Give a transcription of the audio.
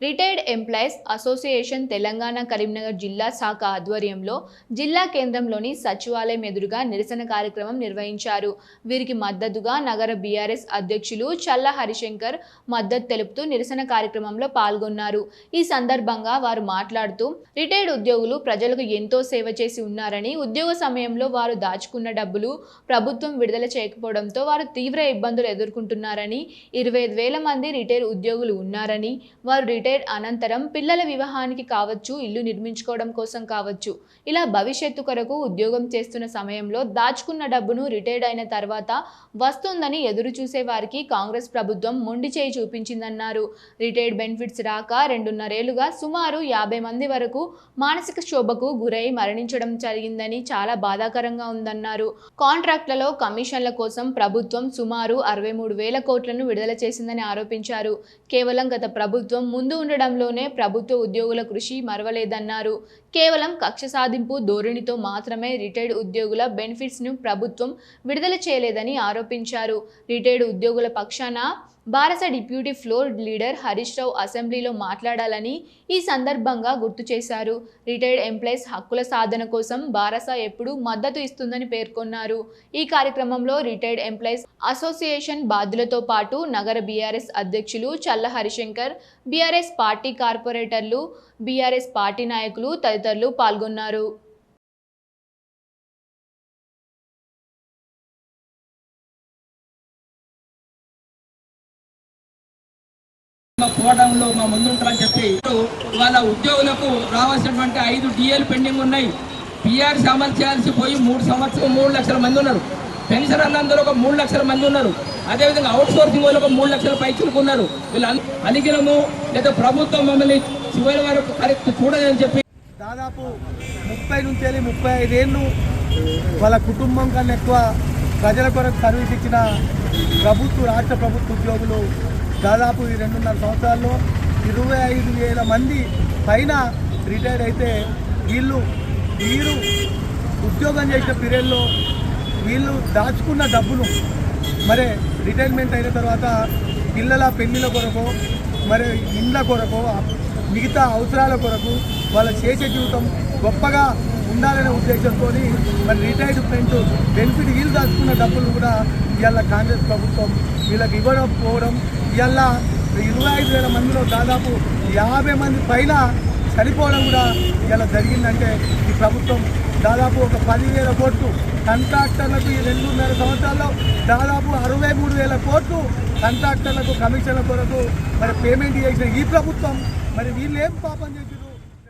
Retired employees association Telangana Karimnagar జిల్లా శాఖ ఆధ్వర్యంలో జిల్లా కేంద్రంలోని సచివాలయం ఎదురుగా నిరసన కార్యక్రమం నిర్వహించారు. వీరికి మద్దతుగా నగర బీఆర్ఎస్ అధ్యక్షులు చల్ల హరిశంకర్ మద్దతు తెలుపుతూ నిరసన కార్యక్రమంలో పాల్గొన్నారు. ఈ సందర్భంగా వారు మాట్లాడుతూ రిటైర్డ్ ఉద్యోగులు ప్రజలకు ఎంతో సేవ చేసి ఉన్నారని, ఉద్యోగ సమయంలో వారు దాచుకున్న డబ్బులు ప్రభుత్వం విడుదల చేయకపోవడంతో వారు తీవ్ర ఇబ్బందులు ఎదుర్కొంటున్నారని, 25,000 మంది రిటైర్డ్ ఉద్యోగులు ఉన్నారని, వారు అనంతరం పిల్లల వివాహానికి కావచ్చు, ఇల్లు నిర్మించుకోవడం కోసం కావచ్చు, ఇలా భవిష్యత్తు కొరకు ఉద్యోగం చేస్తున్న సమయంలో దాచుకున్న డబ్బును రిటైర్డ్ అయిన తర్వాత వస్తుందని ఎదురు చూసే వారికి కాంగ్రెస్ ప్రభుత్వం మొండి చేయి చూపించిందన్నారు. రిటైర్డ్ బెనిఫిట్స్ రాక 2.5 ఏళ్లుగా సుమారు 50 మంది వరకు మానసిక క్షోభకు గురై మరణించడం జరిగిందని చాలా బాధాకరంగా ఉందన్నారు. కాంట్రాక్ట్లలో కమిషన్ల కోసం ప్రభుత్వం సుమారు 63,000 కోట్లను విడుదల చేసిందని ఆరోపించారు. కేవలం గత ప్రభుత్వం ముందు ఉండడంలోనే ప్రభుత్వ ఉద్యోగుల కృషి మరవలేదన్నారు. కేవలం కక్ష సాధింపు ధోరణితో మాత్రమే రిటైర్డ్ ఉద్యోగుల బెనిఫిట్స్ ను ప్రభుత్వం విడుదల చేయలేదని ఆరోపించారు. రిటైర్డ్ ఉద్యోగుల పక్షాన బారస deputy floor leader Harish Rao అసెంబ్లీలో మాట్లాడాలని ఈ సందర్భంగా గుర్తు చేశారు. రిటైర్డ్ ఎంప్లాయీస్ హక్కుల సాధన కోసం బారస ఎప్పుడూ మద్దతు ఇస్తుందని పేర్కొన్నారు. ఈ కార్యక్రమంలో రిటైర్డ్ ఎంప్లాయీస్ అసోసియేషన్ బాధ్యులతో పాటు నగర బీఆర్ఎస్ అధ్యక్షులు చల్ల హరిశంకర్, బీఆర్ఎస్ పార్టీ కార్పొరేటర్లు, బీఆర్ఎస్ పార్టీ నాయకులు తదితరులు పాల్గొన్నారు. పోవడంలో మా ముందుంటారని చెప్పి వాళ్ళ ఉద్యోగులకు రావాల్సినటువంటి 5 DL పెండింగ్ ఉన్నాయి. పిఆర్సీ అమలు చేయాల్సి పోయి 3 లక్షల మంది ఉన్నారు. పెన్షనర్లందరూ ఒక 3 లక్షల మంది ఉన్నారు. అదేవిధంగా అవుట్ సోర్సింగ్ వాళ్ళు ఒక 3 లక్షల పైచులకు ఉన్నారు. వీళ్ళు అలిగినము లేదా ప్రభుత్వం మమ్మల్ని చివరి వరకు కరెక్ట్ చూడదని చెప్పి దాదాపు 30 నుంచి 35 ఏళ్ళు వాళ్ళ కుటుంబం కన్నా ఎక్కువ ప్రజల కొరకు సర్వీస్ ఇచ్చిన రాష్ట్ర ప్రభుత్వ ఉద్యోగులు దాదాపు ఈ 2.5 సంవత్సరాల్లో 25,000 మంది పైన రిటైర్డ్ అయితే వీరు ఉద్యోగం చేసిన పీరియడ్లో వీళ్ళు దాచుకున్న డబ్బును మరి రిటైర్మెంట్ అయిన తర్వాత పిల్లల పెళ్లిళ్ళ కొరకు, మరి ఇండ్ల కొరకు, మిగతా అవసరాల కొరకు వాళ్ళ చేసే జీవితం గొప్పగా ఉండాలనే ఉద్దేశంతో మరి రిటైర్మెంట్ బెనిఫిట్ వీళ్ళు దాచుకున్న డబ్బులు కూడా ఇవాళ కాంగ్రెస్ ప్రభుత్వం వీళ్ళకి ఇవ్వకపోవడం, ఇవాళ 25,000 మందిలో దాదాపు 50 మంది పైన చనిపోవడం కూడా ఇలా జరిగిందంటే ఈ ప్రభుత్వం దాదాపు ఒక 10,000 కోట్లు కాంట్రాక్టర్లకు ఈ 2.5 సంవత్సరాల్లో దాదాపు 63,000 కోట్లు కాంట్రాక్టర్లకు కమిషన్ల కొరకు మరి పేమెంట్ చేసిన ఈ ప్రభుత్వం మరి వీళ్ళు ఏం పాపం చేశారు?